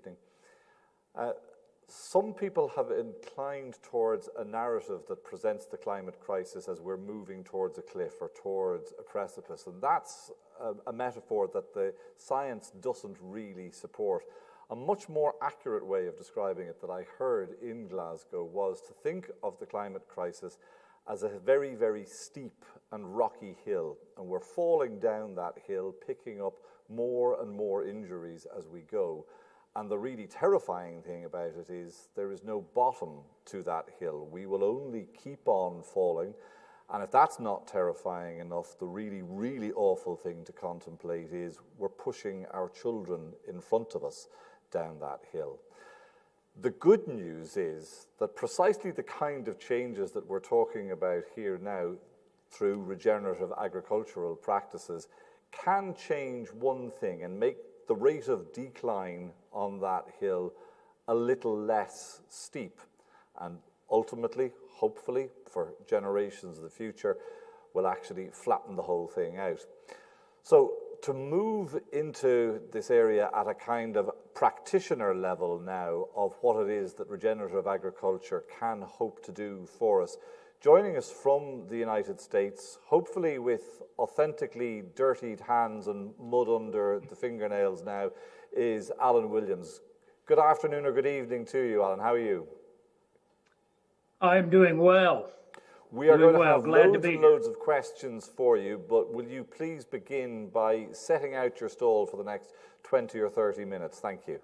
evening. Some people have inclined towards a narrative that presents the climate crisis as we're moving towards a cliff or towards a precipice, and that's a metaphor that the science doesn't really support. A much more accurate way of describing it that I heard in Glasgow was to think of the climate crisis as a very, very steep and rocky hill, and we're falling down that hill, picking up more and more injuries as we go. And the really terrifying thing about it is there is no bottom to that hill. We will only keep on falling. And if that's not terrifying enough, the really, really awful thing to contemplate is we're pushing our children in front of us down that hill. The good news is that precisely the kind of changes that we're talking about here now through regenerative agricultural practices can change one thing and make the rate of decline on that hill a little less steep, and ultimately, hopefully, for generations of the future, will actually flatten the whole thing out. So to move into this area at a kind of practitioner level now of what it is that regenerative agriculture can hope to do for us, joining us from the United States, hopefully with authentically dirtied hands and mud under the fingernails now, is Alan Williams. Good afternoon or good evening to you, Alan. How are you? I'm doing well. We are going to have loads and loads of questions for you, but will you please begin by setting out your stall for the next 20 or 30 minutes? Thank you.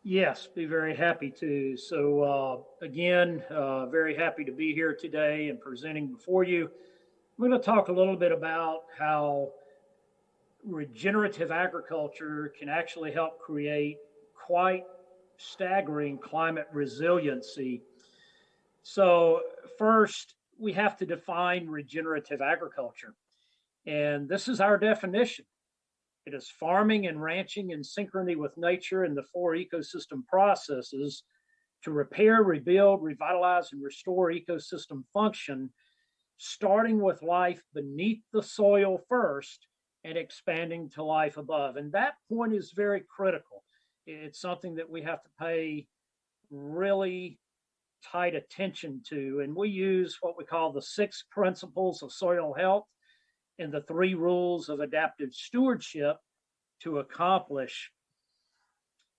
Yes, be very happy to. So again, very happy to be here today and presenting before you. I'm going to talk a little bit about how regenerative agriculture can actually help create quite staggering climate resiliency. So first, we have to define regenerative agriculture. And this is our definition. It is farming and ranching in synchrony with nature and the four ecosystem processes to repair, rebuild, revitalize, and restore ecosystem function, starting with life beneath the soil first and expanding to life above. And that point is very critical. It's something that we have to pay really tight attention to. And we use what we call the 6 principles of soil health and the 3 rules of adaptive stewardship to accomplish.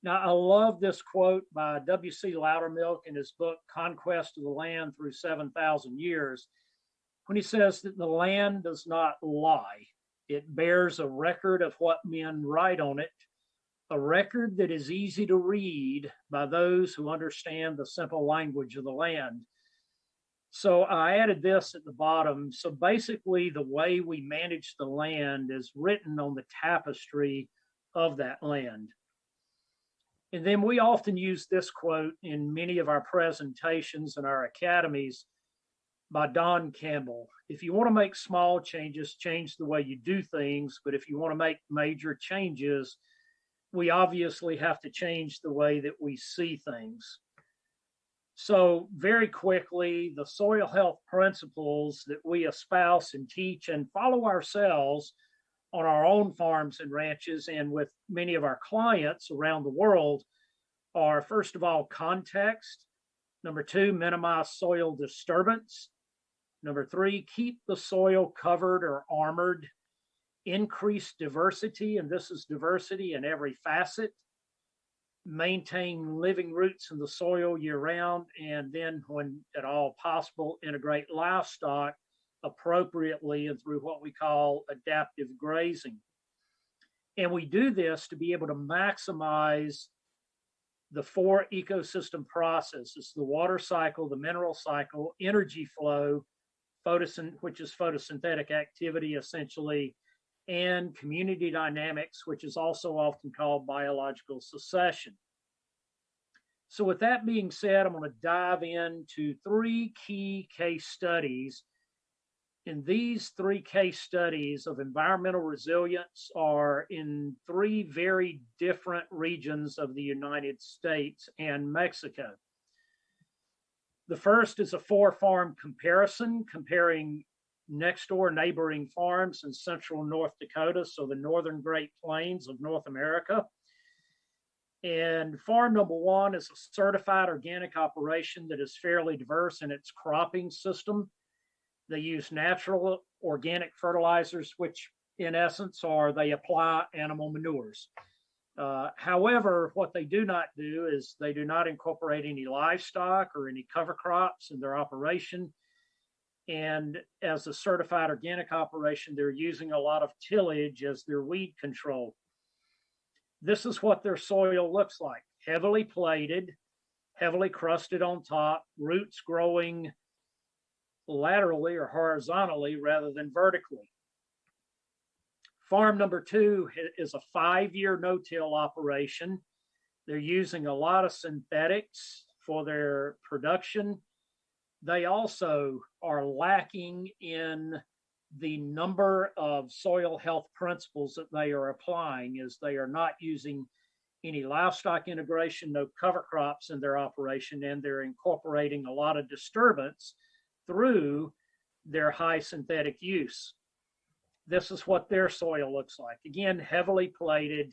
Now, I love this quote by W.C. Loudermilk in his book, Conquest of the Land Through 7,000 Years, when he says that the land does not lie. It bears a record of what men write on it, a record that is easy to read by those who understand the simple language of the land. So I added this at the bottom. So basically, the way we manage the land is written on the tapestry of that land. And then we often use this quote in many of our presentations in our academies by Don Campbell. If you want to make small changes, change the way you do things. But if you want to make major changes, we obviously have to change the way that we see things. So very quickly, the soil health principles that we espouse and teach and follow ourselves on our own farms and ranches and with many of our clients around the world are, first of all, context. Number 2, minimize soil disturbance. Number 3, keep the soil covered or armored. Increase diversity, and this is diversity in every facet. Maintain living roots in the soil year round, and then when at all possible, integrate livestock appropriately and through what we call adaptive grazing. And we do this to be able to maximize the 4 ecosystem processes: the water cycle, the mineral cycle, energy flow, which is photosynthetic activity essentially, and community dynamics, which is also often called biological succession. So with that being said, I'm going to dive into 3 key case studies. And these 3 case studies of environmental resilience are in 3 very different regions of the United States and Mexico. The first is a 4-farm comparison, comparing next door neighboring farms in central North Dakota, so the northern Great Plains of North America. And farm number one is a certified organic operation that is fairly diverse in its cropping system. They use natural organic fertilizers, which in essence are they apply animal manures. However, what they do not do is they do not incorporate any livestock or any cover crops in their operation. And as a certified organic operation, they're using a lot of tillage as their weed control. This is what their soil looks like: heavily plated, heavily crusted on top, roots growing laterally or horizontally rather than vertically. Farm number two is a 5-year no-till operation. They're using a lot of synthetics for their production. They also are lacking in the number of soil health principles that they are applying, as they are not using any livestock integration, no cover crops in their operation, and they're incorporating a lot of disturbance through their high synthetic use. This is what their soil looks like. Again, heavily plated.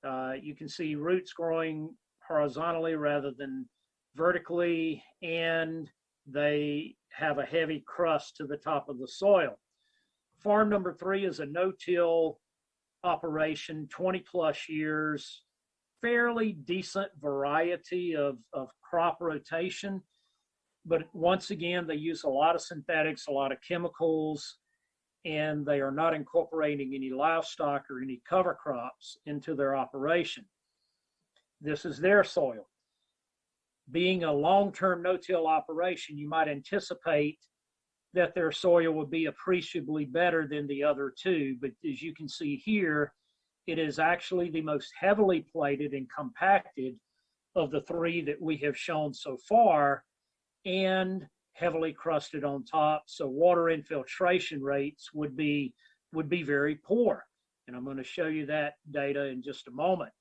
You can see roots growing horizontally rather than vertically, and they have a heavy crust to the top of the soil. Farm number three is a no-till operation, 20 plus years, fairly decent variety of crop rotation. But once again, they use a lot of synthetics, a lot of chemicals, and they are not incorporating any livestock or any cover crops into their operation. This is their soil. Being a long-term no-till operation, you might anticipate that their soil would be appreciably better than the other two. But as you can see here, it is actually the most heavily plated and compacted of the three that we have shown so far, and heavily crusted on top. So water infiltration rates would be very poor. And I'm going to show you that data in just a moment.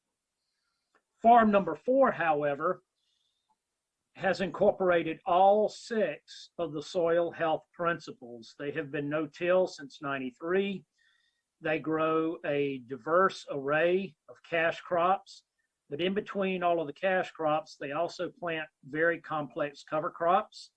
Farm number four, however, has incorporated all 6 of the soil health principles. They have been no-till since '93. They grow a diverse array of cash crops, but in between all of the cash crops, they also plant very complex cover crops.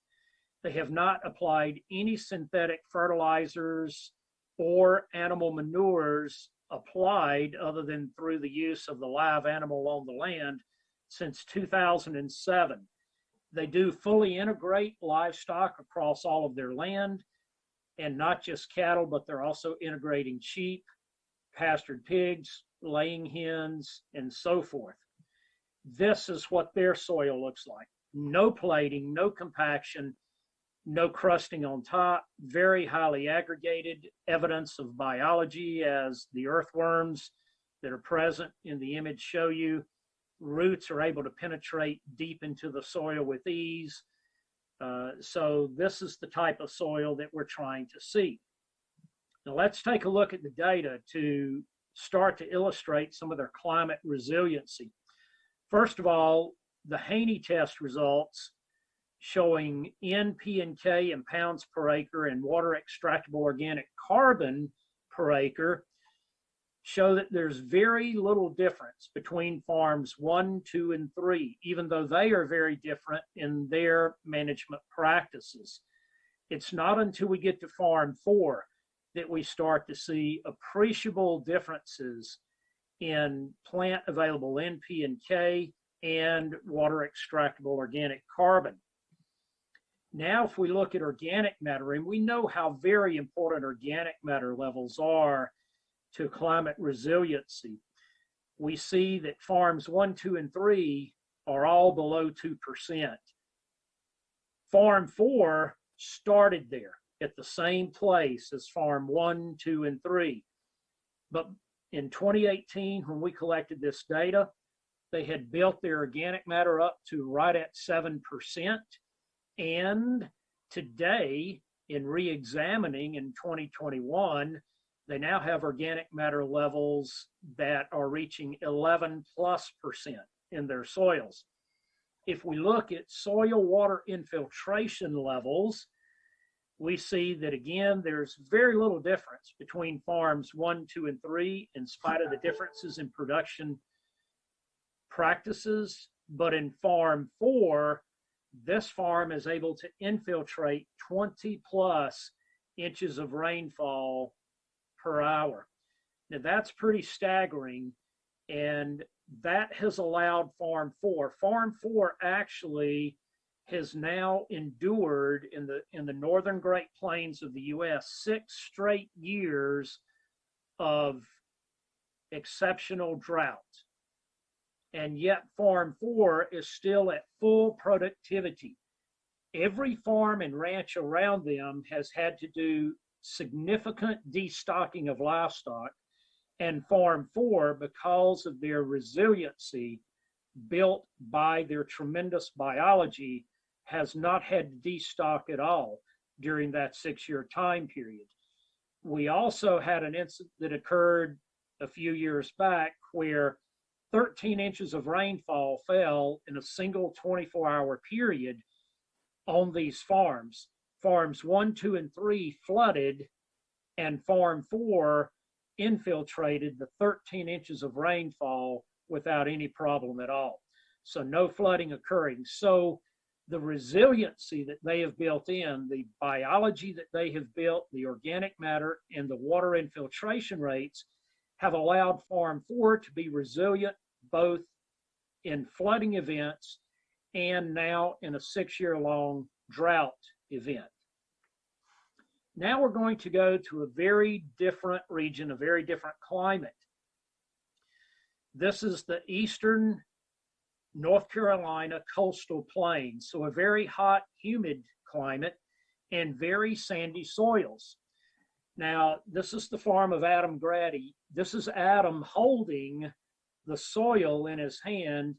They have not applied any synthetic fertilizers or animal manures applied other than through the use of the live animal on the land since 2007. They do fully integrate livestock across all of their land, and not just cattle, but they're also integrating sheep, pastured pigs, laying hens, and so forth. This is what their soil looks like. No plating, no compaction, no crusting on top, very highly aggregated, evidence of biology, as the earthworms that are present in the image show you. Roots are able to penetrate deep into the soil with ease. So this is the type of soil that we're trying to see. Now let's take a look at the data to start to illustrate some of their climate resiliency. First of all, the Haney test results showing N, P, and K in pounds per acre and water extractable organic carbon per acre show that there's very little difference between farms 1, 2, and 3, even though they are very different in their management practices. It's not until we get to farm 4 that we start to see appreciable differences in plant available N, P, and K and water extractable organic carbon. Now, if we look at organic matter, and we know how very important organic matter levels are to climate resiliency, we see that farms 1, 2, and 3 are all below 2%. Farm 4 started there at the same place as farm 1, 2, and 3. But in 2018, when we collected this data, they had built their organic matter up to right at 7%. And today, in re-examining in 2021, they now have organic matter levels that are reaching 11+% in their soils. If we look at soil water infiltration levels, we see that again, there's very little difference between farms 1, 2, and 3, in spite of the differences in production practices, but in Farm 4, this farm is able to infiltrate 20 plus inches of rainfall per hour. Now, that's pretty staggering, and that has allowed Farm 4. Farm 4 actually has now endured in the northern Great Plains of the U.S. 6 straight years of exceptional drought. And yet Farm 4 is still at full productivity. Every farm and ranch around them has had to do significant destocking of livestock, and Farm 4, because of their resiliency built by their tremendous biology, has not had to destock at all during that 6-year time period. We also had an incident that occurred a few years back where 13 inches of rainfall fell in a single 24-hour period on these farms. Farms 1, 2, and 3 flooded, and Farm 4 infiltrated the 13 inches of rainfall without any problem at all. So no flooding occurring. So the resiliency that they have built in, the biology that they have built, the organic matter, and the water infiltration rates have allowed Farm 4 to be resilient both in flooding events and now in a 6-year-long drought event. Now we're going to go to a very different region, a very different climate. This is the eastern North Carolina coastal plain, so a very hot, humid climate and very sandy soils. Now, this is the farm of Adam Grady. This is Adam holding the soil in his hand,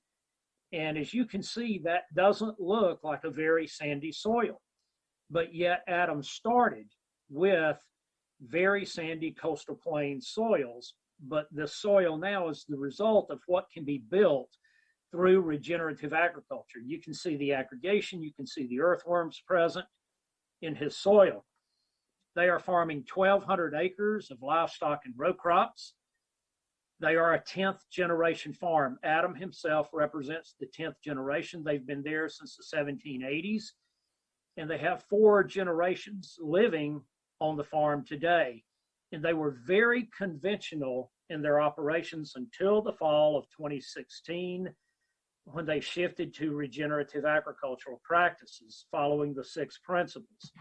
and as you can see, that doesn't look like a very sandy soil, but yet Adam started with very sandy coastal plain soils, but the soil now is the result of what can be built through regenerative agriculture. You can see the aggregation, you can see the earthworms present in his soil. They are farming 1,200 acres of livestock and row crops. They are a 10th generation farm. Adam himself represents the 10th generation. They've been there since the 1780s, and they have 4 generations living on the farm today. And they were very conventional in their operations until the fall of 2016, when they shifted to regenerative agricultural practices following the 6 principles.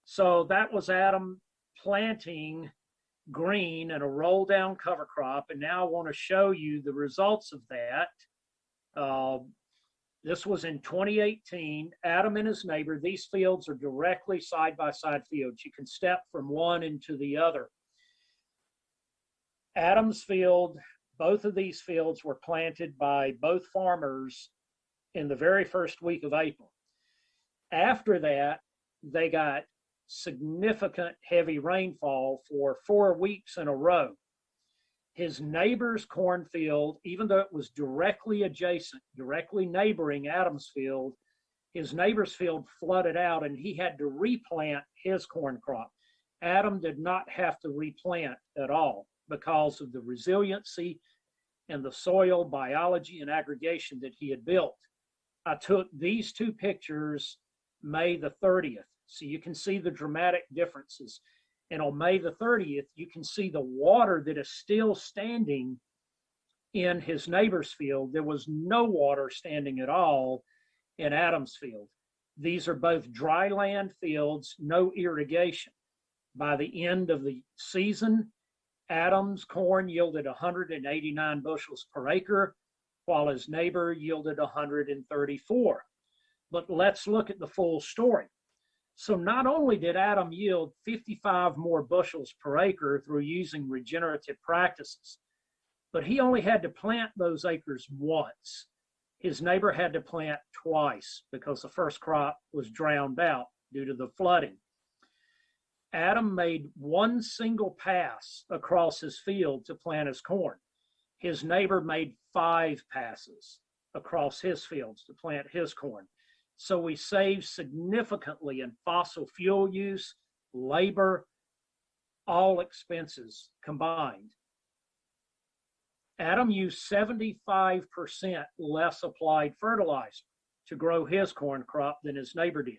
So that was Adam planting green and a roll down cover crop. And now I want to show you the results of that. This was in 2018. Adam and his neighbor, these fields are directly side by side fields. You can step from one into the other. Adam's field, both of these fields were planted by both farmers in the very first week of April. After that, they got significant heavy rainfall for 4 weeks in a row. His neighbor's cornfield, even though it was directly adjacent, directly neighboring Adam's field, his neighbor's field flooded out and he had to replant his corn crop. Adam did not have to replant at all because of the resiliency and the soil biology and aggregation that he had built. I took these 2 pictures May the 30th, so you can see the dramatic differences. And on May the 30th, you can see the water that is still standing in his neighbor's field. There was no water standing at all in Adam's field. These are both dry land fields, no irrigation. By the end of the season, Adam's corn yielded 189 bushels per acre, while his neighbor yielded 134. But let's look at the full story. So not only did Adam yield 55 more bushels per acre through using regenerative practices, but he only had to plant those acres once. His neighbor had to plant twice because the first crop was drowned out due to the flooding. Adam made one single pass across his field to plant his corn. His neighbor made 5 passes across his fields to plant his corn. So we saved significantly in fossil fuel use, labor, all expenses combined. Adam used 75% less applied fertilizer to grow his corn crop than his neighbor did.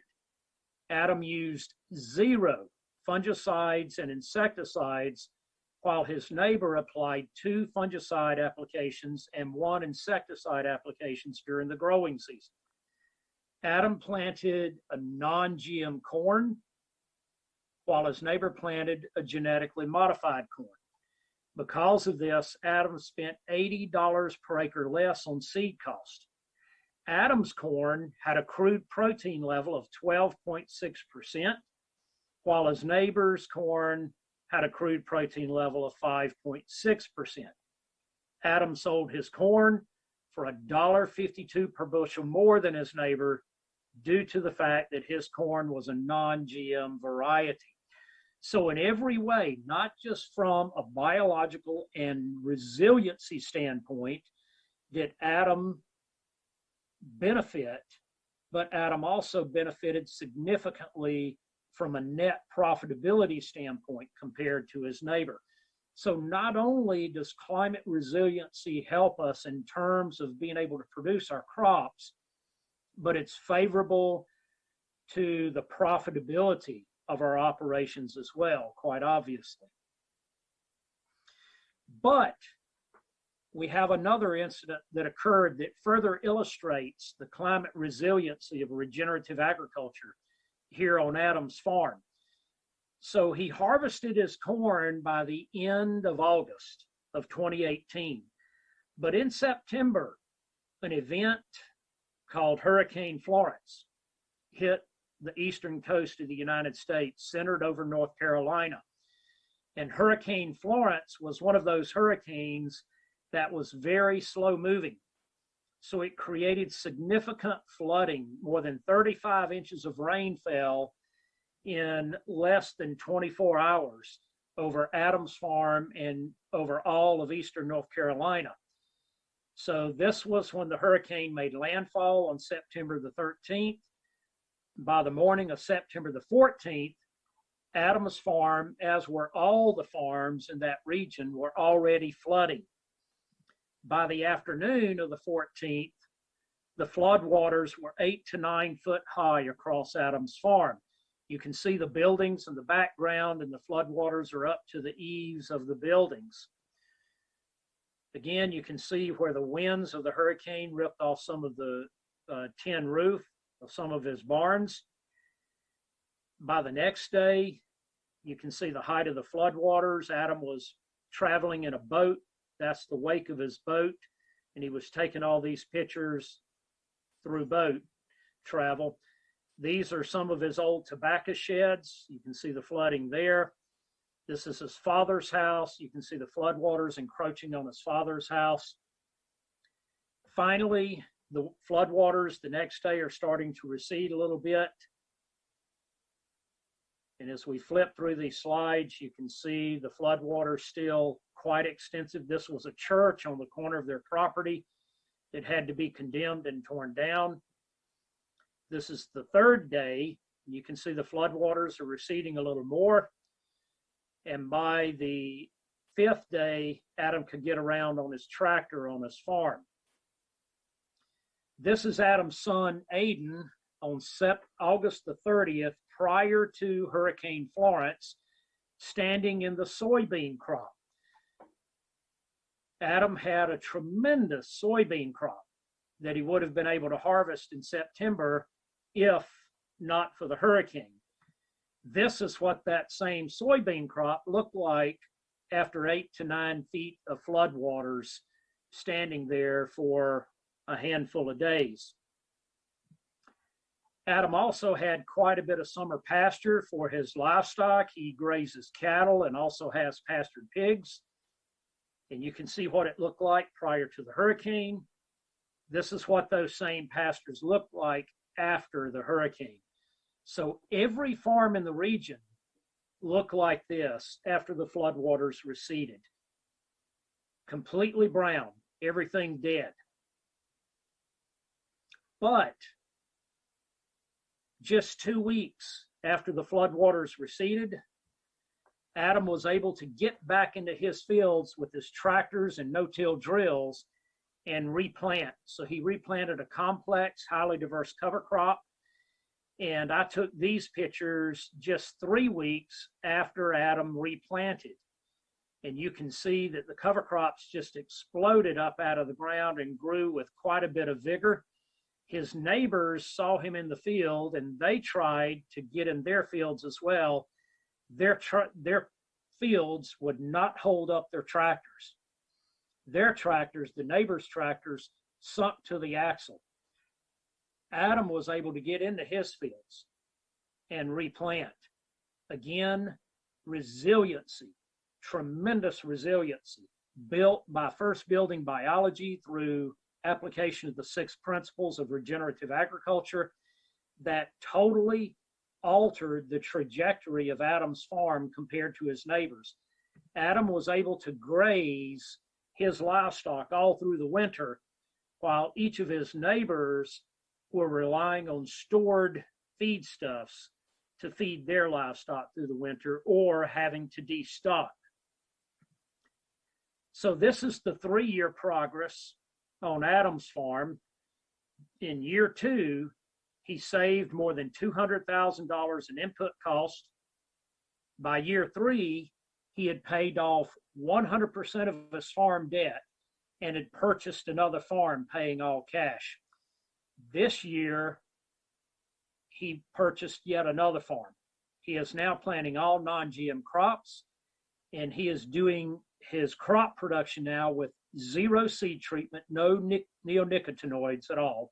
Adam used 0 fungicides and insecticides, while his neighbor applied 2 fungicide applications and 1 insecticide applications during the growing season. Adam planted a non-GM corn, while his neighbor planted a genetically modified corn. Because of this, Adam spent $80 per acre less on seed cost. Adam's corn had a crude protein level of 12.6%, while his neighbor's corn had a crude protein level of 5.6%. Adam sold his corn for $1.52 per bushel more than his neighbor due to the fact that his corn was a non-GM variety. So in every way, not just from a biological and resiliency standpoint, did Adam benefit, but Adam also benefited significantly from a net profitability standpoint compared to his neighbor. So not only does climate resiliency help us in terms of being able to produce our crops, but it's favorable to the profitability of our operations as well, quite obviously. But we have another incident that occurred that further illustrates the climate resiliency of regenerative agriculture here on Adam's farm. So he harvested his corn by the end of August of 2018. But in September, an event called Hurricane Florence hit the eastern coast of the United States, centered over North Carolina. And Hurricane Florence was one of those hurricanes that was very slow moving. So it created significant flooding. More than 35 inches of rain fell in less than 24 hours over Adam's farm and over all of eastern North Carolina. So this was when the hurricane made landfall on September the 13th. By the morning of September the 14th, Adam's farm, as were all the farms in that region, were already flooding. By the afternoon of the 14th, the floodwaters were 8 to 9 foot high across Adam's farm. You can see the buildings in the background, and the floodwaters are up to the eaves of the buildings. Again, you can see where the winds of the hurricane ripped off some of the tin roof of some of his barns. By the next day, you can see the height of the floodwaters. Adam was traveling in a boat. That's the wake of his boat. And he was taking all these pictures through boat travel. These are some of his old tobacco sheds. You can see the flooding there. This is his father's house. You can see the floodwaters encroaching on his father's house. Finally, the floodwaters the next day are starting to recede a little bit. And as we flip through these slides, you can see the floodwaters still quite extensive. This was a church on the corner of their property that had to be condemned and torn down. This is the third day. You can see the floodwaters are receding a little more. And by the 5th day, Adam could get around on his tractor on his farm. This is Adam's son, Aiden, on August the 30th, prior to Hurricane Florence, standing in the soybean crop. Adam had a tremendous soybean crop that he would have been able to harvest in September if not for the hurricane. This is what that same soybean crop looked like after 8 to 9 feet of floodwaters standing there for a handful of days. Adam also had quite a bit of summer pasture for his livestock. He grazes cattle and also has pastured pigs. And you can see what it looked like prior to the hurricane. This is what those same pastures looked like after the hurricane. So every farm in the region looked like this after the floodwaters receded. Completely brown, everything dead. But just 2 weeks after the floodwaters receded, Adam was able to get back into his fields with his tractors and no-till drills and replant. So he replanted a complex, highly diverse cover crop. And I took these pictures just 3 weeks after Adam replanted. And you can see that the cover crops just exploded up out of the ground and grew with quite a bit of vigor. His neighbors saw him in the field and they tried to get in their fields as well. Their fields would not hold up their tractors. Their tractors, the neighbors' tractors, sunk to the axle. Adam was able to get into his fields and replant. Again, resiliency, tremendous resiliency, built by first building biology through application of the 6 principles of regenerative agriculture that totally altered the trajectory of Adam's farm compared to his neighbors. Adam was able to graze his livestock all through the winter, while each of his neighbors were relying on stored feedstuffs to feed their livestock through the winter or having to destock. So this is the 3-year progress on Adam's farm. In year 2, he saved more than $200,000 in input costs. By year 3, he had paid off 100% of his farm debt and had purchased another farm paying all cash. This year, he purchased yet another farm. He is now planting all non-GM crops, and he is doing his crop production now with 0 seed treatment, no neonicotinoids at all,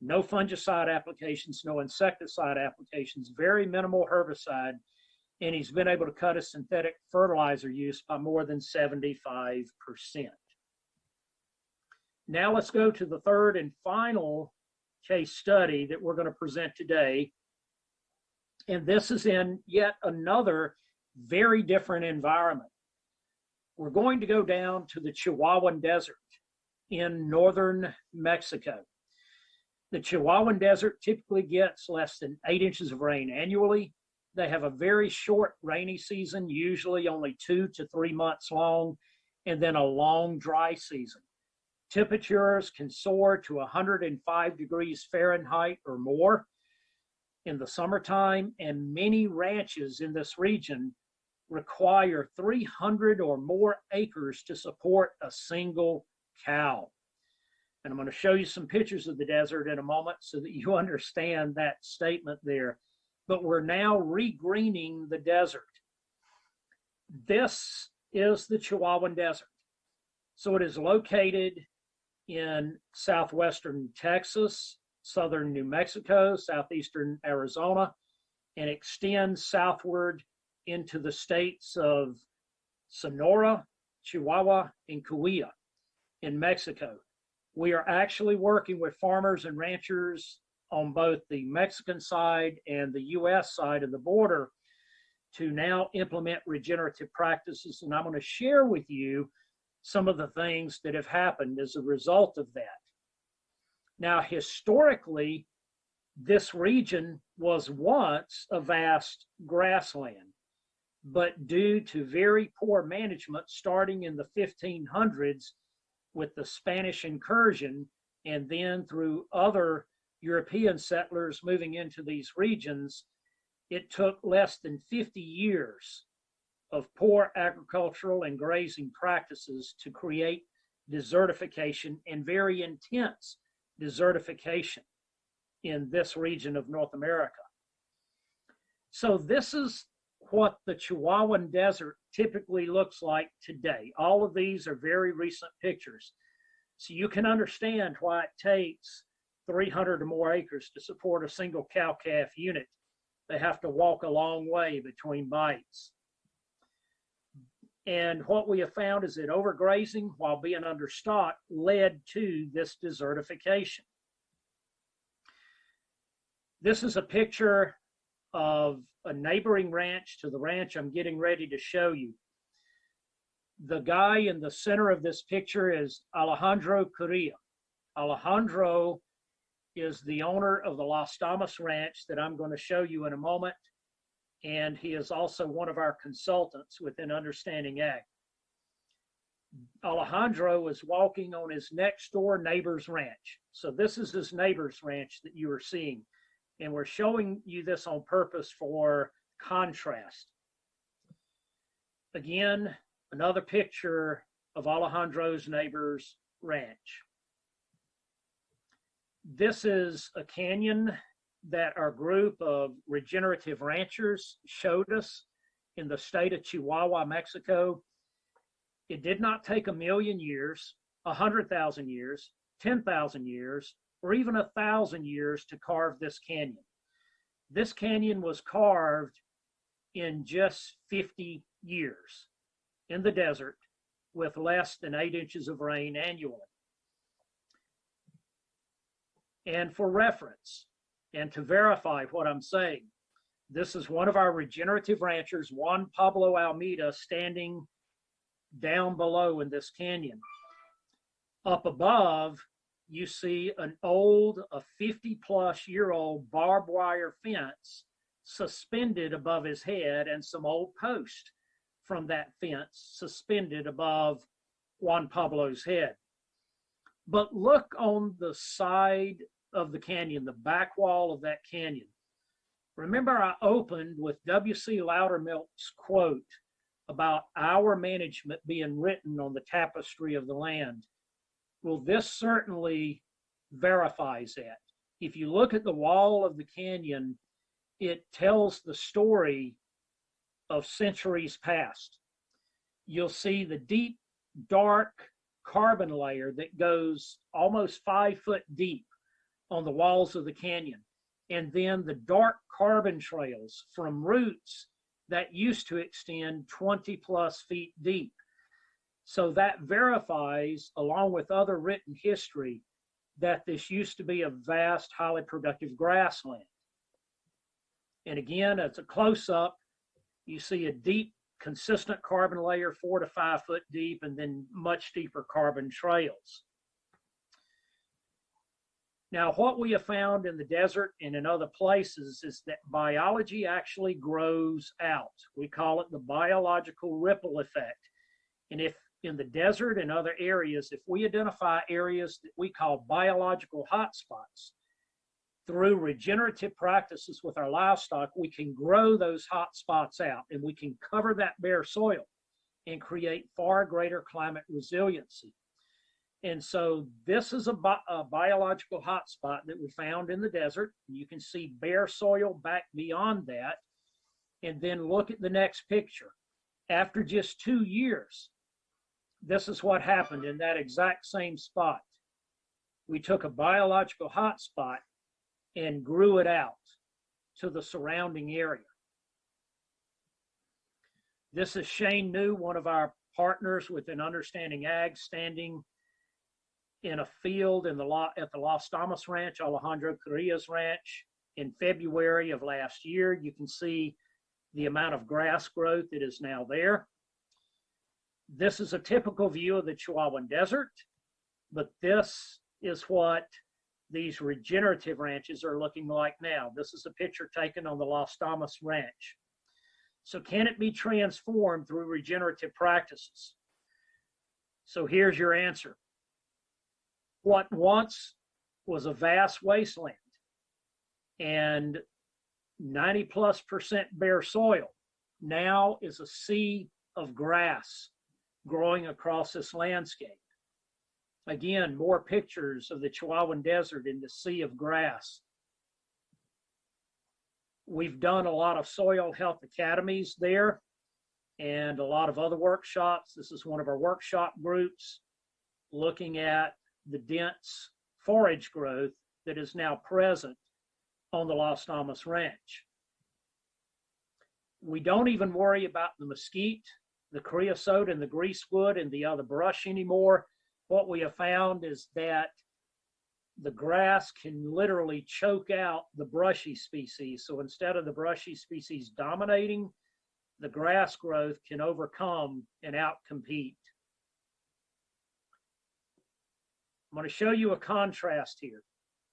no fungicide applications, no insecticide applications, very minimal herbicide, and he's been able to cut his synthetic fertilizer use by more than 75%. Now let's go to the third and final case study that we're going to present today. And this is in yet another very different environment. We're going to go down to the Chihuahuan Desert in northern Mexico. The Chihuahuan Desert typically gets less than 8 inches of rain annually. They have a very short rainy season, usually only 2 to 3 months long, and then a long dry season. Temperatures can soar to 105 degrees Fahrenheit or more in the summertime, and many ranches in this region require 300 or more acres to support a single cow. And I'm going to show you some pictures of the desert in a moment so that you understand that statement there. But we're now regreening the desert. This is the Chihuahuan Desert. So it is located in southwestern Texas, southern New Mexico, southeastern Arizona, and extends southward into the states of Sonora, Chihuahua, and Coahuila in Mexico. We are actually working with farmers and ranchers on both the Mexican side and the U.S. side of the border to now implement regenerative practices. And I'm going to share with you some of the things that have happened as a result of that. Now, historically, this region was once a vast grassland, but due to very poor management starting in the 1500s with the Spanish incursion, and then through other European settlers moving into these regions, it took less than 50 years of poor agricultural and grazing practices to create desertification, and very intense desertification in this region of North America. So this is what the Chihuahuan Desert typically looks like today. All of these are very recent pictures. So you can understand why it takes 300 or more acres to support a single cow-calf unit. They have to walk a long way between bites. And what we have found is that overgrazing while being understocked led to this desertification. This is a picture of a neighboring ranch to the ranch I'm getting ready to show you. The guy in the center of this picture is Alejandro Correa. Alejandro is the owner of the Las Damas Ranch that I'm going to show you in a moment. and he is also one of our consultants within Understanding Ag. Alejandro is walking on his next door neighbor's ranch. So this is his neighbor's ranch that you are seeing. And we're showing you this on purpose for contrast. Again, another picture of Alejandro's neighbor's ranch. This is a canyon that our group of regenerative ranchers showed us in the state of Chihuahua, Mexico. It did not take 1,000,000 years, 100,000 years, 10,000 years, or even 1,000 years to carve this canyon. This canyon was carved in just 50 years in the desert with less than 8 inches of rain annually. And for reference, and to verify what I'm saying, this is one of our regenerative ranchers, Juan Pablo Almeida, standing down below in this canyon. Up above, you see a 50-plus-year-old barbed wire fence suspended above his head, and some old posts from that fence suspended above Juan Pablo's head. But look on the side of the canyon, the back wall of that canyon. Remember, I opened with W.C. Loudermilk's quote about our management being written on the tapestry of the land. Well, this certainly verifies that. If you look at the wall of the canyon, it tells the story of centuries past. You'll see the deep, dark carbon layer that goes almost 5 foot deep on the walls of the canyon, and then the dark carbon trails from roots that used to extend 20-plus feet deep. So that verifies, along with other written history, that this used to be a vast, highly productive grassland. And again, as a close-up, you see a deep, consistent carbon layer, 4 to 5 foot deep, and then much deeper carbon trails. Now, what we have found in the desert and in other places is that biology actually grows out. We call it the biological ripple effect. And if in the desert and other areas, if we identify areas that we call biological hotspots, through regenerative practices with our livestock, we can grow those hotspots out, and we can cover that bare soil and create far greater climate resiliency. And so this is a biological hotspot that we found in the desert. You can see bare soil back beyond that. And then look at the next picture. After just 2 years, this is what happened in that exact same spot. We took a biological hotspot and grew it out to the surrounding area. This is Shane New, one of our partners within Understanding Ag, standing in a field at the Las Damas Ranch, Alejandro Correa's ranch, in February of last year. You can see the amount of grass growth that is now there. This is a typical view of the Chihuahuan Desert, but this is what these regenerative ranches are looking like now. This is a picture taken on the Las Damas Ranch. So can it be transformed through regenerative practices? So here's your answer. What once was a vast wasteland and 90+% bare soil now is a sea of grass growing across this landscape. Again, more pictures of the Chihuahuan Desert in the sea of grass. We've done a lot of soil health academies there and a lot of other workshops. This is one of our workshop groups looking at the dense forage growth that is now present on the Las Damas Ranch. We don't even worry about the mesquite, the creosote, and the greasewood and the other brush anymore. What we have found is that the grass can literally choke out the brushy species. So instead of the brushy species dominating, the grass growth can overcome and outcompete. I'm going to show you a contrast here.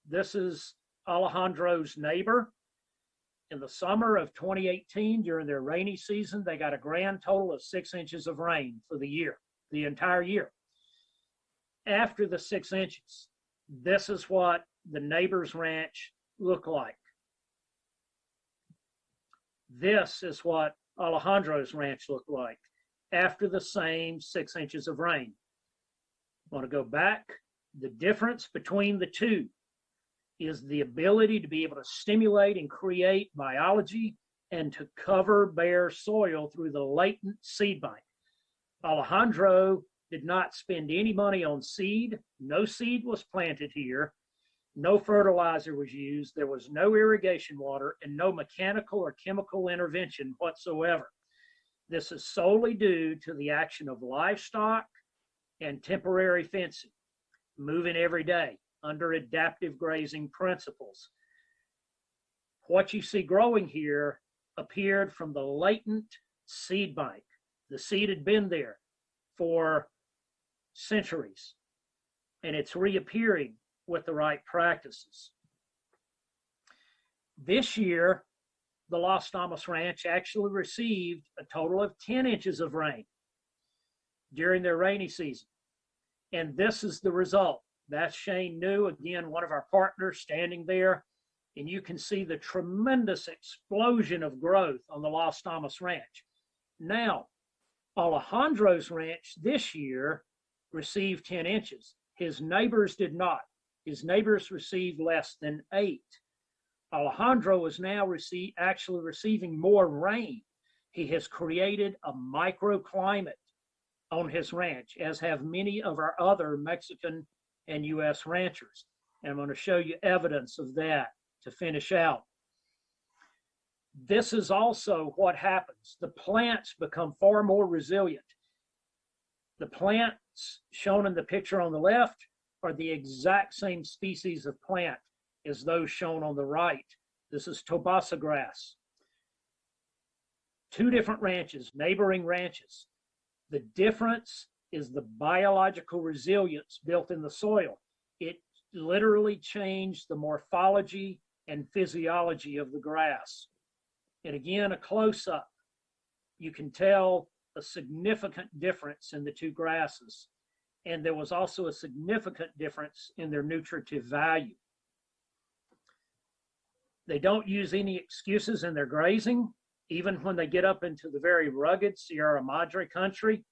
This is Alejandro's neighbor. In the summer of 2018, during their rainy season, they got a grand total of 6 inches of rain for the year, the entire year. After the 6 inches, this is what the neighbor's ranch looked like. This is what Alejandro's ranch looked like after the same 6 inches of rain. I want to go back. The difference between the two is the ability to be able to stimulate and create biology and to cover bare soil through the latent seed bank. Alejandro did not spend any money on seed. No seed was planted here. No fertilizer was used. There was no irrigation water and no mechanical or chemical intervention whatsoever. This is solely due to the action of livestock and temporary fencing, moving every day under adaptive grazing principles. What you see growing here appeared from the latent seed bank. The seed had been there for centuries, and it's reappearing with the right practices. This year, the Las Damas Ranch actually received a total of 10 inches of rain during their rainy season. And this is the result. That's Shane New, again, one of our partners, standing there. And you can see the tremendous explosion of growth on the Las Damas Ranch. Now, Alejandro's ranch this year received 10 inches. His neighbors did not. His neighbors received less than 8. Alejandro is now actually receiving more rain. He has created a microclimate on his ranch, as have many of our other Mexican and U.S. ranchers. And I'm going to show you evidence of that to finish out. This is also what happens. The plants become far more resilient. The plants shown in the picture on the left are the exact same species of plant as those shown on the right. This is tobasa grass. 2 different ranches, neighboring ranches. The difference is the biological resilience built in the soil. It literally changed the morphology and physiology of the grass. And again, a close-up, you can tell a significant difference in the 2 grasses. And there was also a significant difference in their nutritive value. They don't use any excuses in their grazing, even when they get up into the very rugged Sierra Madre country.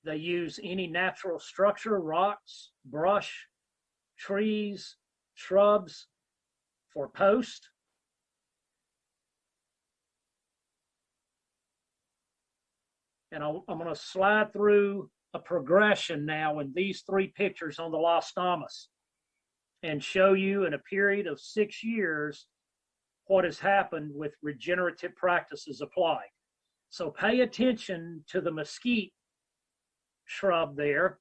They use any natural structure, rocks, brush, trees, shrubs for post. And I'm going to slide through a progression now in these 3 pictures on the Las Damas and show you in a period of 6 years what has happened with regenerative practices applied. So pay attention to the mesquite shrub there.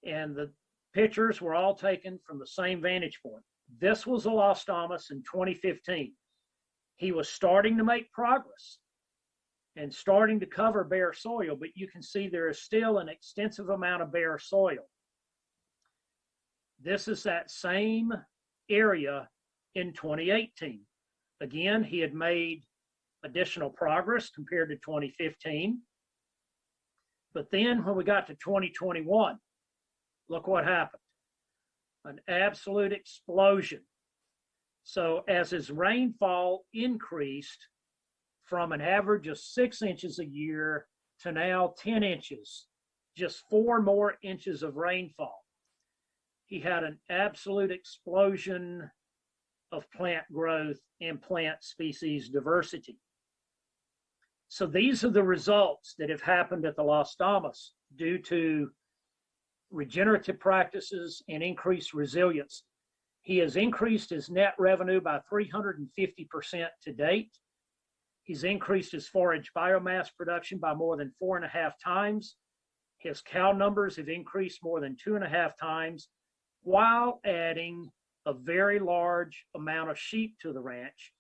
And the pictures were all taken from the same vantage point. This was a Las Damas in 2015. He was starting to make progress and starting to cover bare soil, but you can see there is still an extensive amount of bare soil. This is that same area in 2018. Again, he had made additional progress compared to 2015. But then when we got to 2021, look what happened. An absolute explosion. So as his rainfall increased from an average of 6 inches a year to now 10 inches, just 4 more inches of rainfall, he had an absolute explosion of plant growth and plant species diversity. So these are the results that have happened at the Las Damas due to regenerative practices and increased resilience. He has increased his net revenue by 350% to date. He's increased his forage biomass production by more than 4.5 times. His cow numbers have increased more than 2.5 times, while adding a very large amount of sheep to the ranch.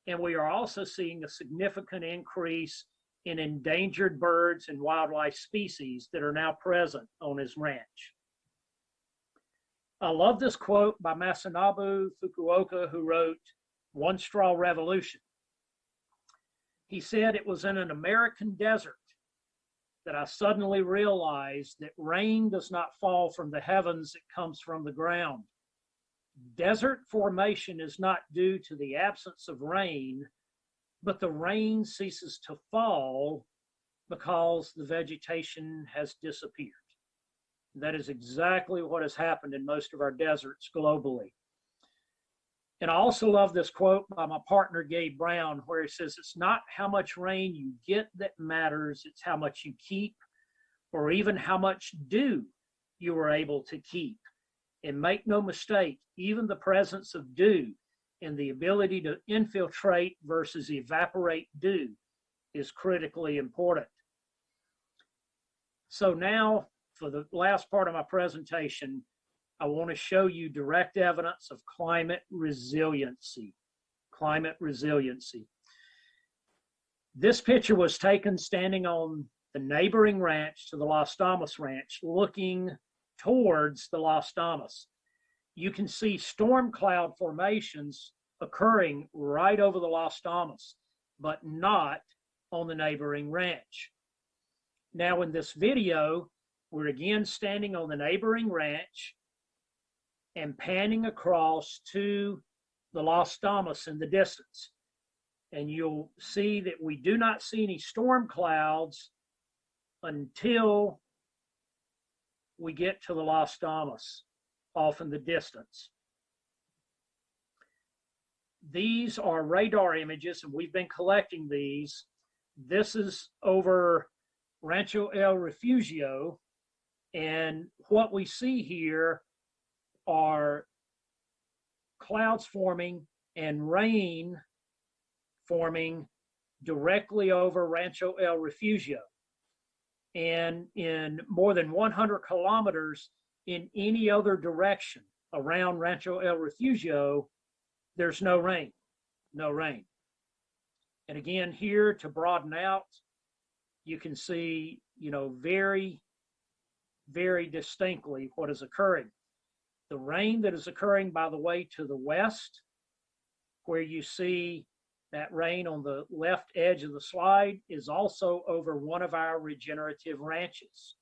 And we are also seeing a significant increase in endangered birds and wildlife species that are now present on his ranch. I love this quote by Masanobu Fukuoka, who wrote, one straw revolution. He said, it was in an American desert that I suddenly realized that rain does not fall from the heavens, it comes from the ground. Desert formation is not due to the absence of rain, but the rain ceases to fall because the vegetation has disappeared. That is exactly what has happened in most of our deserts globally. And I also love this quote by my partner, Gabe Brown, where he says, it's not how much rain you get that matters, it's how much you keep, or even how much dew you were able to keep. And make no mistake, even the presence of dew and the ability to infiltrate versus evaporate dew is critically important. So now, for the last part of my presentation, I want to show you direct evidence of climate resiliency. Climate resiliency. This picture was taken standing on the neighboring ranch to the Las Damas Ranch, looking towards the Las Damas. You can see storm cloud formations occurring right over the Las Damas, but not on the neighboring ranch. Now in this video, we're again standing on the neighboring ranch and panning across to the Las Damas in the distance. And you'll see that we do not see any storm clouds until we get to the Las Damas off in the distance. These are radar images, and we've been collecting these. This is over Rancho El Refugio, and what we see here are clouds forming and rain forming directly over Rancho El Refugio. And in more than 100 kilometers in any other direction around Rancho El Refugio, there's no rain, no rain. And again, here to broaden out, you can see, very, very distinctly what is occurring. The rain that is occurring, by the way, to the west, where you see that rain on the left edge of the slide, is also over one of our regenerative ranches.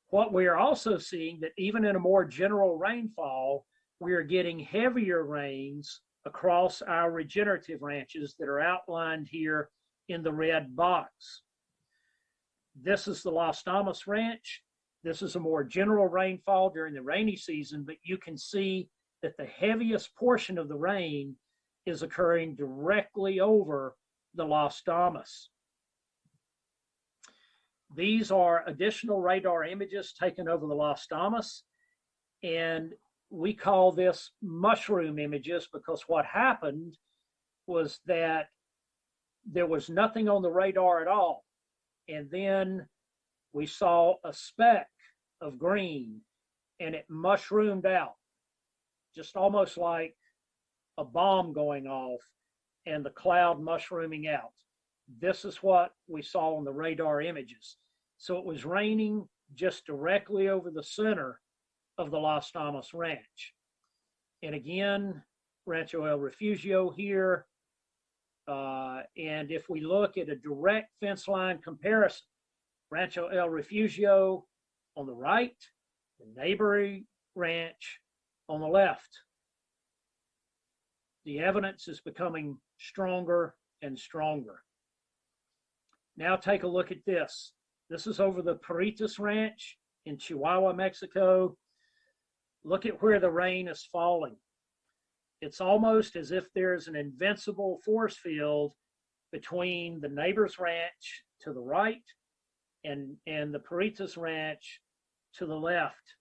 What we are also seeing, that even in a more general rainfall, we are getting heavier rains across our regenerative ranches that are outlined here in the red box. This is the Las Damas Ranch. This is a more general rainfall during the rainy season, but you can see that the heaviest portion of the rain is occurring directly over the Las Damas. These are additional radar images taken over the Las Damas, and we call this mushroom images because what happened was that there was nothing on the radar at all, and then we saw a speck of green, and it mushroomed out, just almost like a bomb going off and the cloud mushrooming out. This is what we saw on the radar images. So it was raining just directly over the center of the Las Damas Ranch. And again, Rancho El Refugio here. And if we look at a direct fence line comparison, Rancho El Refugio on the right, the neighboring ranch on the left. The evidence is becoming stronger and stronger. Now take a look at this. This is over the Peritas Ranch in Chihuahua, Mexico. Look at where the rain is falling. It's almost as if there's an invincible force field between the neighbor's ranch to the right and the Peritas Ranch to the left.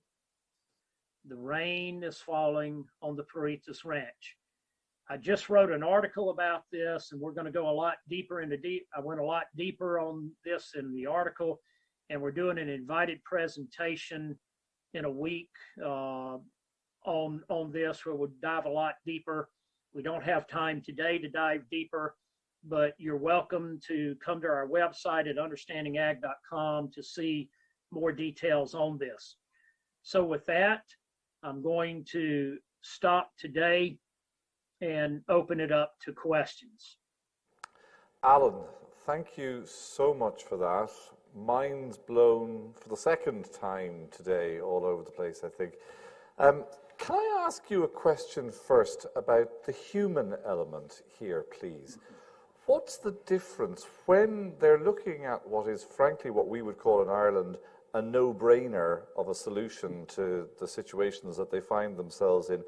The rain is falling on the Peritas Ranch. I just wrote an article about this, and we're going to go a lot deeper into I went a lot deeper on this in the article, and we're doing an invited presentation in a week on this where we'll dive a lot deeper. We don't have time today to dive deeper, but you're welcome to come to our website at understandingag.com to see more details on this. So with that, I'm going to stop today and open it up to questions. Alan, thank you so much for that. Mind's blown for the second time today, all over the place, I think. Can I ask you a question first about the human element here, please? What's the difference when they're looking at what is, frankly, what we would call in Ireland a no-brainer of a solution to the situations that they find themselves in?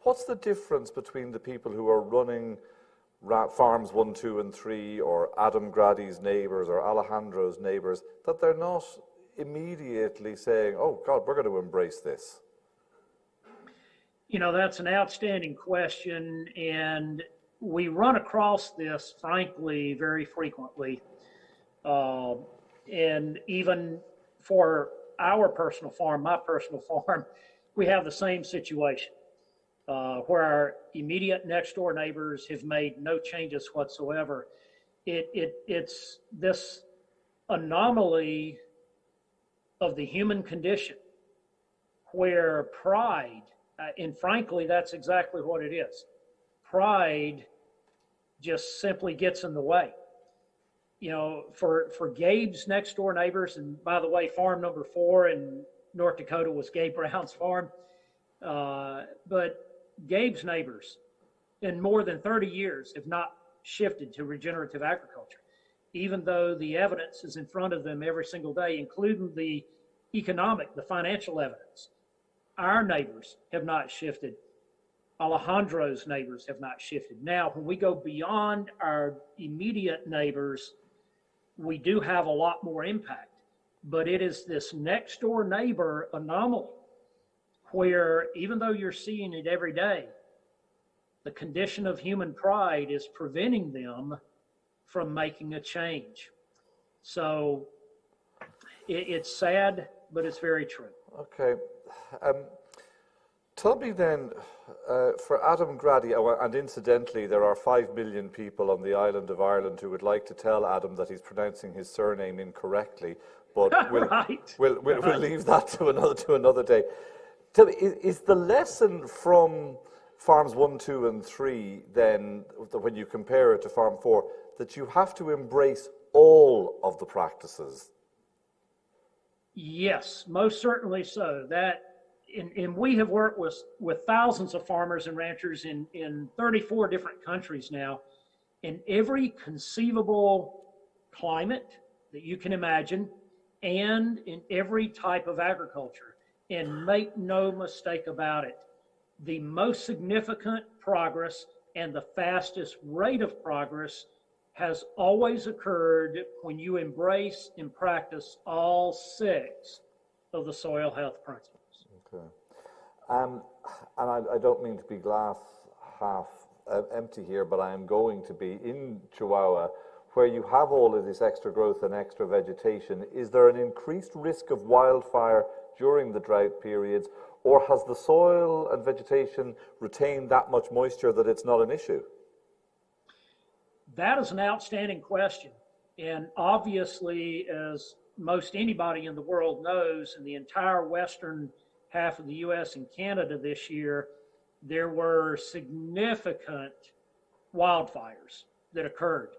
What's the difference between the people who are running Farms 1, 2 and 3 or Adam Grady's neighbours or Alejandro's neighbours, that they're not immediately saying, oh God, we're going to embrace this? You know, that's an outstanding question, and we run across this, frankly, very frequently. And even for our personal farm, my personal farm, we have the same situation. Where our immediate next door neighbors have made no changes whatsoever. It's this anomaly of the human condition where pride, and frankly, that's exactly what it is. Pride just simply gets in the way. You know, for Gabe's next door neighbors, and by the way, farm number 4 in North Dakota was Gabe Brown's farm, but Gabe's neighbors in more than 30 years have not shifted to regenerative agriculture, even though the evidence is in front of them every single day, including the economic, the financial evidence. Our neighbors have not shifted. Alejandro's neighbors have not shifted. Now, when we go beyond our immediate neighbors, we do have a lot more impact, but it is this next door neighbor anomaly where even though you're seeing it every day, the condition of human pride is preventing them from making a change. So it's sad, but it's very true. Okay. Tell me then, for Adam Grady, and incidentally, there are 5 million people on the island of Ireland who would like to tell Adam that he's pronouncing his surname incorrectly, but we'll leave that to another day. Tell me, is the lesson from Farms 1, 2 and 3 then, when you compare it to Farm 4, that you have to embrace all of the practices? Yes, most certainly so. And we have worked with thousands of farmers and ranchers in 34 different countries now, in every conceivable climate that you can imagine, and in every type of agriculture. And make no mistake about it, the most significant progress and the fastest rate of progress has always occurred when you embrace and practice all 6 of the soil health principles. Okay. And I don't mean to be glass half empty here, but I am going to be in Chihuahua, where you have all of this extra growth and extra vegetation. Is there an increased risk of wildfire during the drought periods, or has the soil and vegetation retained that much moisture that it's not an issue? That is an outstanding question. And obviously, as most anybody in the world knows, in the entire western half of the U.S. and Canada this year, there were significant wildfires that occurred.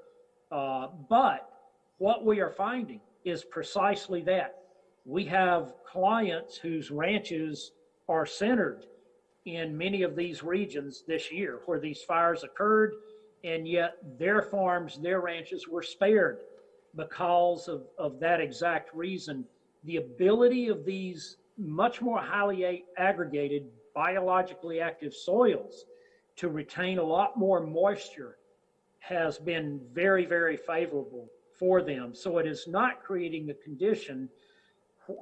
But what we are finding is precisely that. We have clients whose ranches are centered in many of these regions this year where these fires occurred, and yet their farms, their ranches were spared because of that exact reason. The ability of these much more highly aggregated, biologically active soils to retain a lot more moisture has been very, very favorable for them. So it is not creating a condition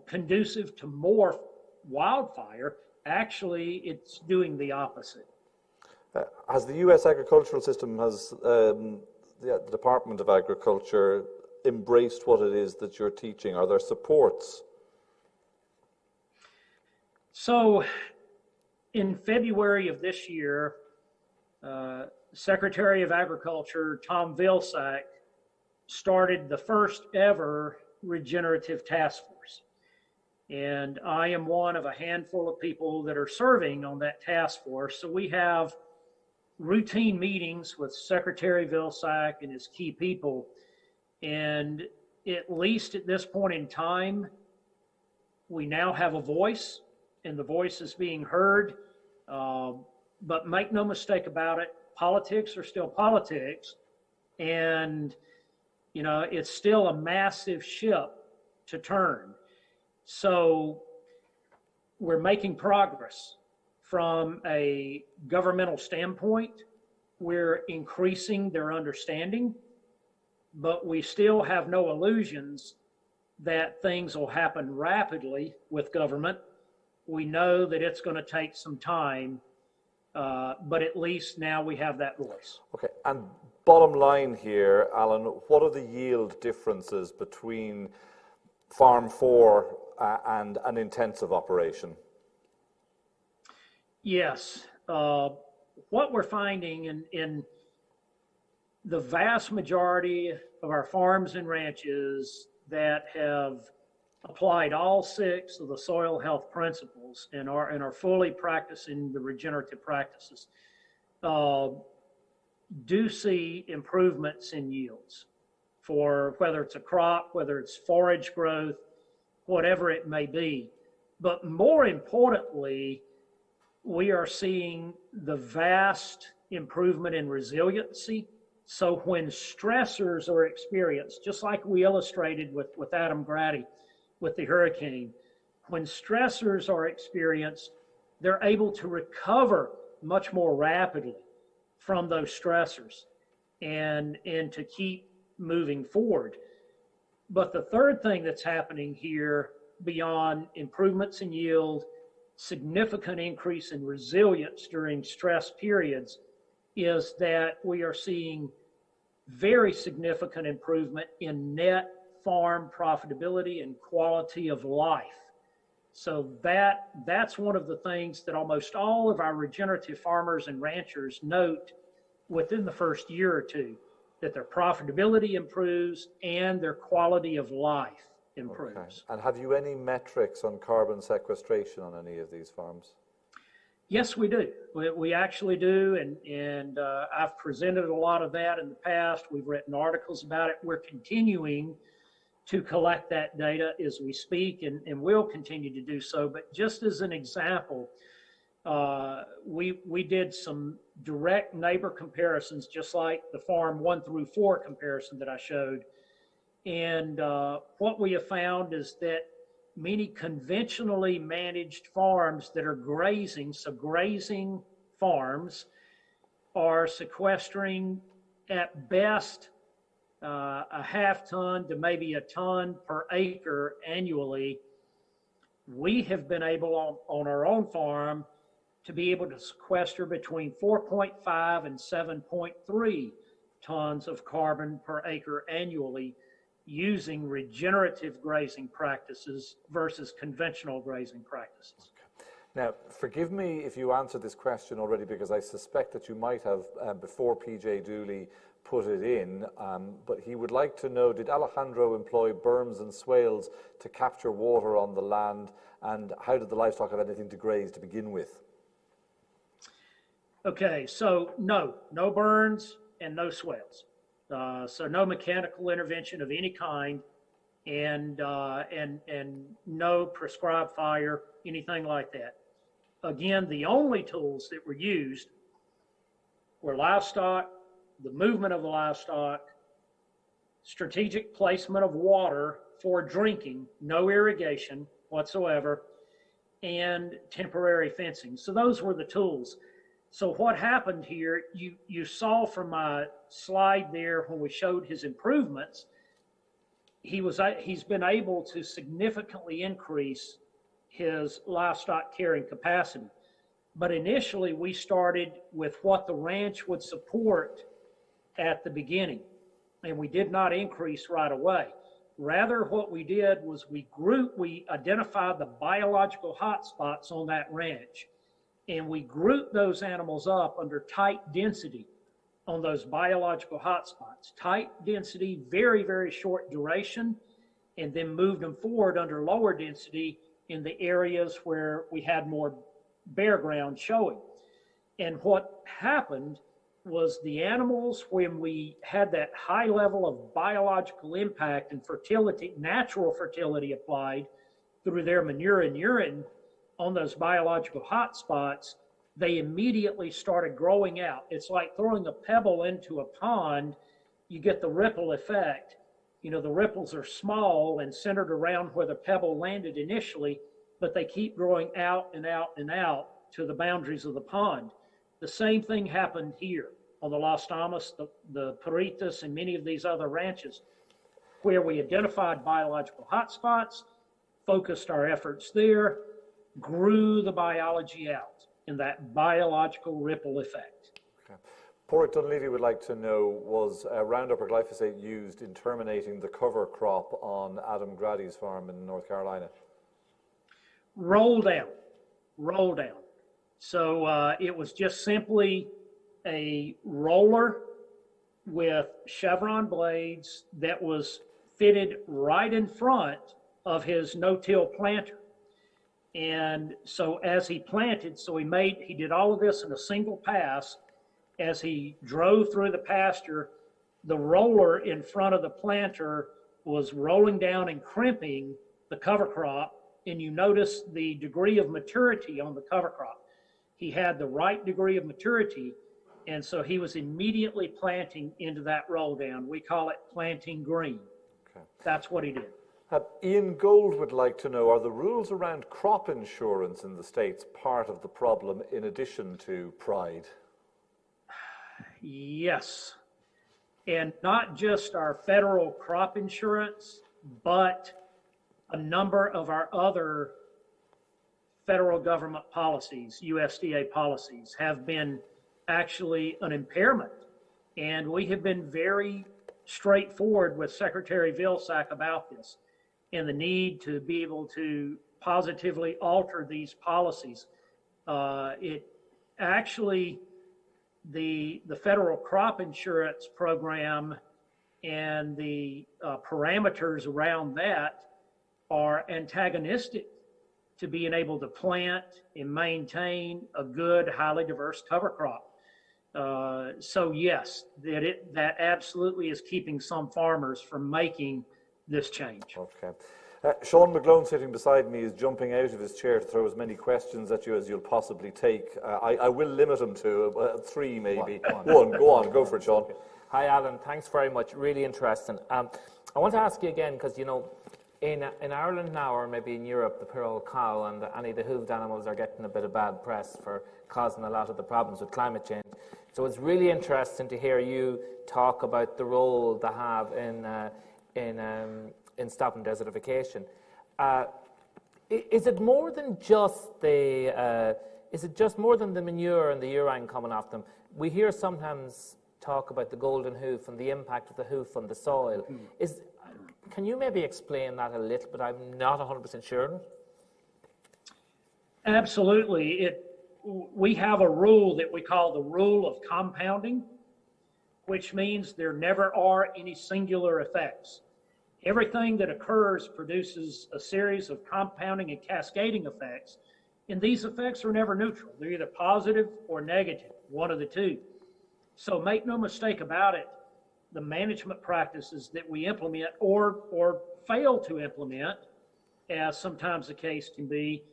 conducive to more wildfire. Actually, it's doing the opposite. Has the U.S. agricultural system, has the Department of Agriculture embraced what it is that you're teaching? Are there supports? So in February of this year, Secretary of Agriculture Tom Vilsack started the first ever regenerative task force. And I am one of a handful of people that are serving on that task force. So we have routine meetings with Secretary Vilsack and his key people. And at least at this point in time, we now have a voice, and the voice is being heard. But make no mistake about it, politics are still politics. And, you know, it's still a massive ship to turn. So we're making progress from a governmental standpoint. We're increasing their understanding, but we still have no illusions that things will happen rapidly with government. We know that it's going to take some time, but at least now we have that voice. Okay, and bottom line here, Alan, what are the yield differences between Farm 4 and an intensive operation? Yes. What we're finding in the vast majority of our farms and ranches that have applied all 6 of the soil health principles and are fully practicing the regenerative practices, do see improvements in yields for whether it's a crop, whether it's forage growth, whatever it may be. But more importantly, we are seeing the vast improvement in resiliency. So when stressors are experienced, just like we illustrated with Adam Grady with the hurricane, when stressors are experienced, they're able to recover much more rapidly from those stressors and to keep moving forward. But the third thing that's happening here, beyond improvements in yield, significant increase in resilience during stress periods, is that we are seeing very significant improvement in net farm profitability and quality of life. So that's one of the things that almost all of our regenerative farmers and ranchers note within the first year or two, that their profitability improves and their quality of life improves. Okay. And have you any metrics on carbon sequestration on any of these farms? Yes, we do. We actually do, and I've presented a lot of that in the past. We've written articles about it. We're continuing to collect that data as we speak, and will continue to do so. But just as an example, we did some direct neighbor comparisons, just like the farm 1 through 4 comparison that I showed. And what we have found is that many conventionally managed farms that are grazing, so grazing farms, are sequestering at best a half ton to maybe a ton per acre annually. We have been able on our own farm to be able to sequester between 4.5 and 7.3 tons of carbon per acre annually using regenerative grazing practices versus conventional grazing practices. Okay. Now, forgive me if you answered this question already, because I suspect that you might have before PJ Dooley put it in, but he would like to know, did Alejandro employ berms and swales to capture water on the land, and how did the livestock have anything to graze to begin with? Okay, so no burns and no swales. So no mechanical intervention of any kind, and no prescribed fire, anything like that. Again, the only tools that were used were livestock, the movement of the livestock, strategic placement of water for drinking, no irrigation whatsoever, and temporary fencing. So those were the tools. So what happened here, you saw from my slide there when we showed his improvements, he's been able to significantly increase his livestock carrying capacity. But initially we started with what the ranch would support at the beginning, and we did not increase right away. Rather, what we did was we identified the biological hotspots on that ranch, and we grouped those animals up under tight density on those biological hotspots. Tight density, very, very short duration, and then moved them forward under lower density in the areas where we had more bare ground showing. And what happened was the animals, when we had that high level of biological impact and fertility, natural fertility applied through their manure and urine on those biological hotspots, they immediately started growing out. It's like throwing a pebble into a pond, you get the ripple effect. You know, the ripples are small and centered around where the pebble landed initially, but they keep growing out and out and out to the boundaries of the pond. The same thing happened here on the Las Tamas, the Peritas, and many of these other ranches, where we identified biological hotspots, focused our efforts there, grew the biology out in that biological ripple effect. Okay. Porrick Dunleavy would like to know, was Roundup or glyphosate used in terminating the cover crop on Adam Grady's farm in North Carolina? Roll down. So it was just simply a roller with chevron blades that was fitted right in front of his no-till planter. And so as he planted, he did all of this in a single pass. As he drove through the pasture, the roller in front of the planter was rolling down and crimping the cover crop. And you notice the degree of maturity on the cover crop. He had the right degree of maturity, and so he was immediately planting into that roll down. We call it planting green. Okay. That's what he did. Ian Gold would like to know, are the rules around crop insurance in the States part of the problem in addition to pride? Yes. And not just our federal crop insurance, but a number of our other federal government policies, USDA policies, have been actually an impairment. And we have been very straightforward with Secretary Vilsack about this and the need to be able to positively alter these policies. It actually, the federal crop insurance program and the parameters around that are antagonistic to being able to plant and maintain a good, highly diverse cover crop. So yes, that absolutely is keeping some farmers from making this change. Okay. Sean McGlone, sitting beside me, is jumping out of his chair to throw as many questions at you as you'll possibly take. I will limit them to 3 maybe. One, go for it, Sean. Okay. Hi, Alan. Thanks very much. Really interesting. I want to ask you again, because, you know, in Ireland now, or maybe in Europe, the poor old cow and any of the hooved animals are getting a bit of bad press for causing a lot of the problems with climate change. So it's really interesting to hear you talk about the role they have in stopping desertification. Is it more than just the manure and the urine coming off them? We hear sometimes talk about the golden hoof and the impact of the hoof on the soil. Can you maybe explain that a little bit? I'm not 100% sure. Absolutely. We have a rule that we call the rule of compounding, which means there never are any singular effects. Everything that occurs produces a series of compounding and cascading effects, and these effects are never neutral. They're either positive or negative, one of the two. So make no mistake about it, the management practices that we implement or fail to implement, as sometimes the case can be,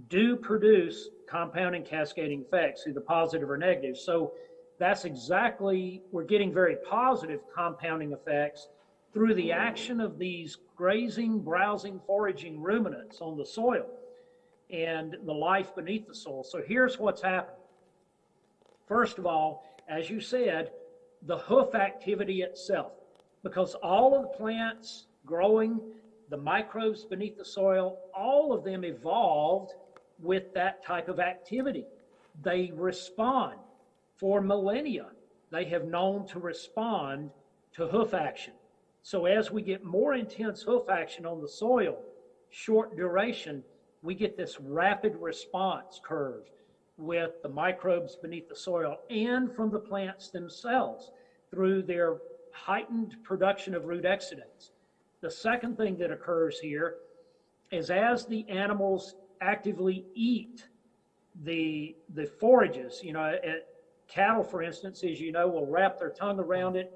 do produce compounding cascading effects, either positive or negative. So that's exactly, we're getting very positive compounding effects through the action of these grazing, browsing, foraging ruminants on the soil and the life beneath the soil. So here's what's happening. First of all, as you said, the hoof activity itself, because all of the plants growing, the microbes beneath the soil, all of them evolved with that type of activity. They respond. For millennia, they have known to respond to hoof action. So as we get more intense hoof action on the soil, short duration, we get this rapid response curve with the microbes beneath the soil and from the plants themselves through their heightened production of root exudates. The second thing that occurs here is as the animals actively eat the forages, cattle, for instance, as you know, will wrap their tongue around it,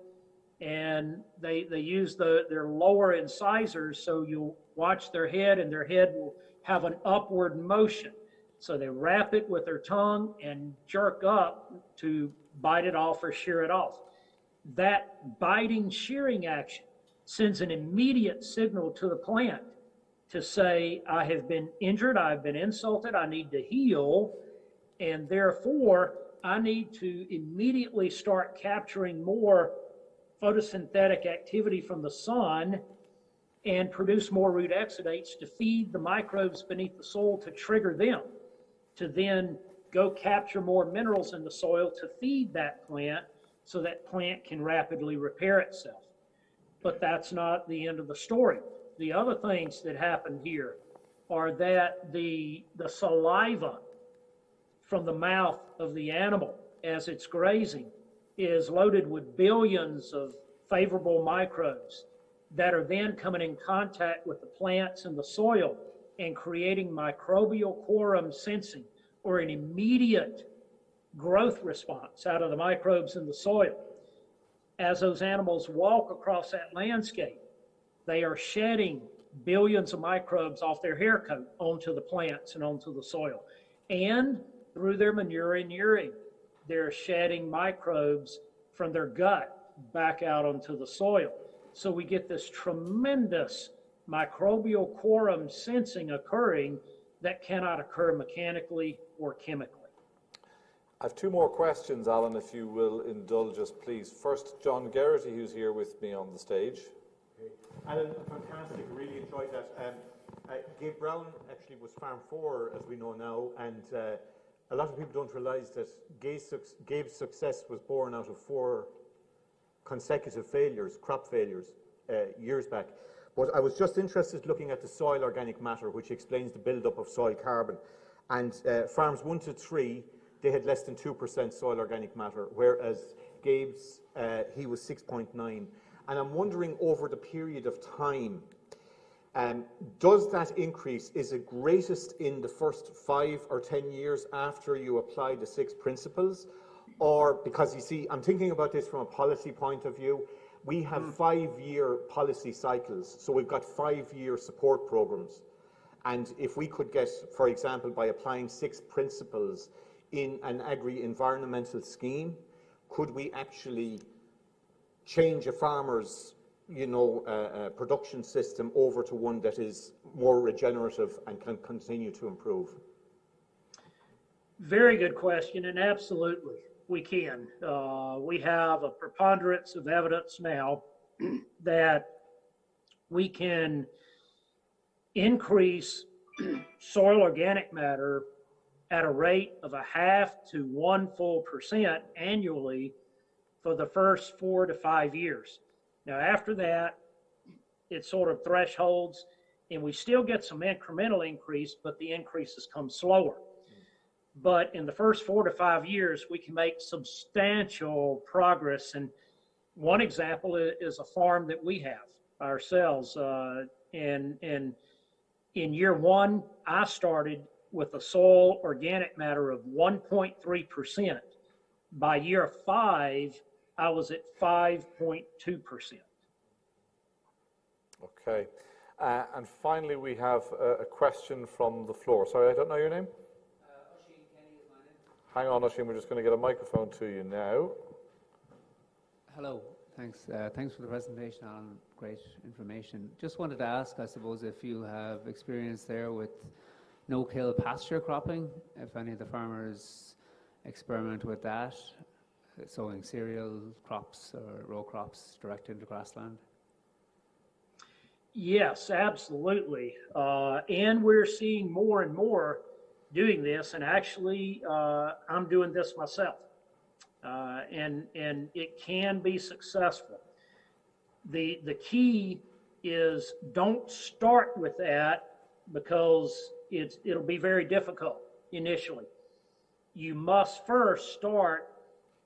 and they use their lower incisors, so you'll watch their head, and their head will have an upward motion. So they wrap it with their tongue and jerk up to bite it off or shear it off. That biting, shearing action sends an immediate signal to the plant to say, I have been injured, I've been insulted, I need to heal, and therefore I need to immediately start capturing more photosynthetic activity from the sun and produce more root exudates to feed the microbes beneath the soil, to trigger them to then go capture more minerals in the soil to feed that plant, so that plant can rapidly repair itself. But that's not the end of the story. The other things that happen here are that the saliva from the mouth of the animal as it's grazing is loaded with billions of favorable microbes that are then coming in contact with the plants and the soil and creating microbial quorum sensing, or an immediate growth response out of the microbes in the soil. As those animals walk across that landscape, they are shedding billions of microbes off their hair coat onto the plants and onto the soil. And through their manure and urine, they're shedding microbes from their gut back out onto the soil. So we get this tremendous microbial quorum sensing occurring that cannot occur mechanically or chemically. I have two more questions, Alan, if you will indulge us, please. First, John Geraghty, who's here with me on the stage. Alan, fantastic. Really enjoyed that. Gabe Brown actually was Farm 4, as we know now, and a lot of people don't realise that Gabe's success was born out of 4 consecutive failures, crop failures, years back. But I was just interested looking at the soil organic matter, which explains the build-up of soil carbon. And farms 1 to 3, they had less than 2% soil organic matter, whereas Gabe's, he was 6.9. And I'm wondering, over the period of time, does that increase, is it greatest in the first 5 or 10 years after you apply the 6 principles? Or, because you see, I'm thinking about this from a policy point of view, we have 5-year policy cycles, so we've got 5-year support programs. And if we could get, for example, by applying 6 principles in an agri-environmental scheme, could we actually change a farmer's, production system over to one that is more regenerative and can continue to improve? Very good question, and absolutely we can. We have a preponderance of evidence now that we can increase soil organic matter at a rate of 0.5 to 1 full % annually for the first 4 to 5 years. Now, after that, it sort of thresholds, and we still get some incremental increase, but the increases come slower. But in the first 4 to 5 years, we can make substantial progress. And one example is a farm that we have ourselves. And in year 1, I started with a soil organic matter of 1.3%. By year 5, I was at 5.2%. Okay. And finally, we have a question from the floor. Sorry, I don't know your name? Hang on, Oisin, we're just going to get a microphone to you now. Hello, thanks. Thanks for the presentation, Alan. Great information. Just wanted to ask, I suppose, if you have experience there with no-kill pasture cropping, if any of the farmers experiment with that, sowing cereal crops or row crops direct into grassland. Yes, absolutely. And we're seeing more and more doing this, and actually I'm doing this myself, and it can be successful. The key is don't start with that, because it'll be very difficult initially. You must first start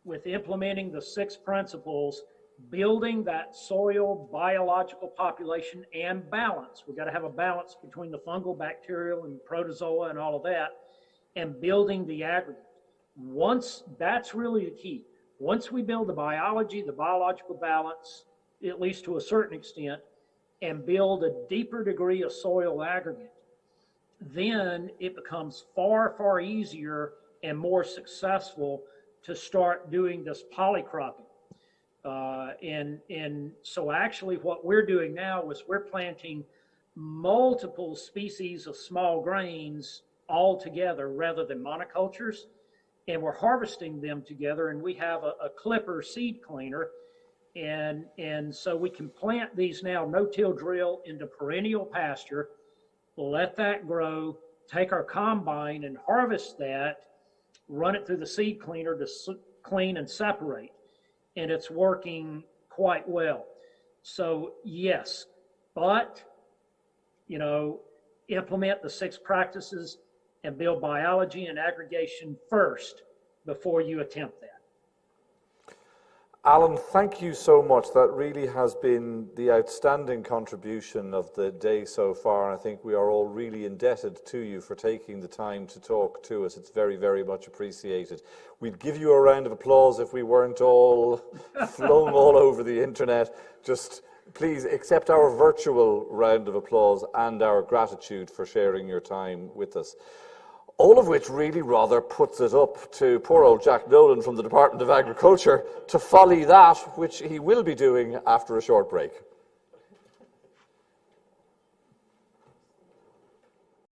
with implementing the 6 principles, building that soil biological population and balance. We've got to have a balance between the fungal, bacterial, and protozoa and all of that, and building the aggregate. once that's really the key. Once we build the biology, the biological balance, at least to a certain extent, and build a deeper degree of soil aggregate, then it becomes far, far easier and more successful to start doing this polycropping. And so actually what we're doing now is we're planting multiple species of small grains all together rather than monocultures, and we're harvesting them together, and we have a clipper seed cleaner, and so we can plant these now no-till drill into perennial pasture, let that grow, take our combine and harvest that, run it through the seed cleaner to clean and separate, and it's working quite well. So yes, but implement the 6 practices and build biology and aggregation first before you attempt that. Alan, thank you so much. That really has been the outstanding contribution of the day so far. And I think we are all really indebted to you for taking the time to talk to us. It's very, very much appreciated. We'd give you a round of applause if we weren't all flown all over the internet. Just please accept our virtual round of applause and our gratitude for sharing your time with us. All of which really rather puts it up to poor old Jack Nolan from the Department of Agriculture to folly that which he will be doing after a short break.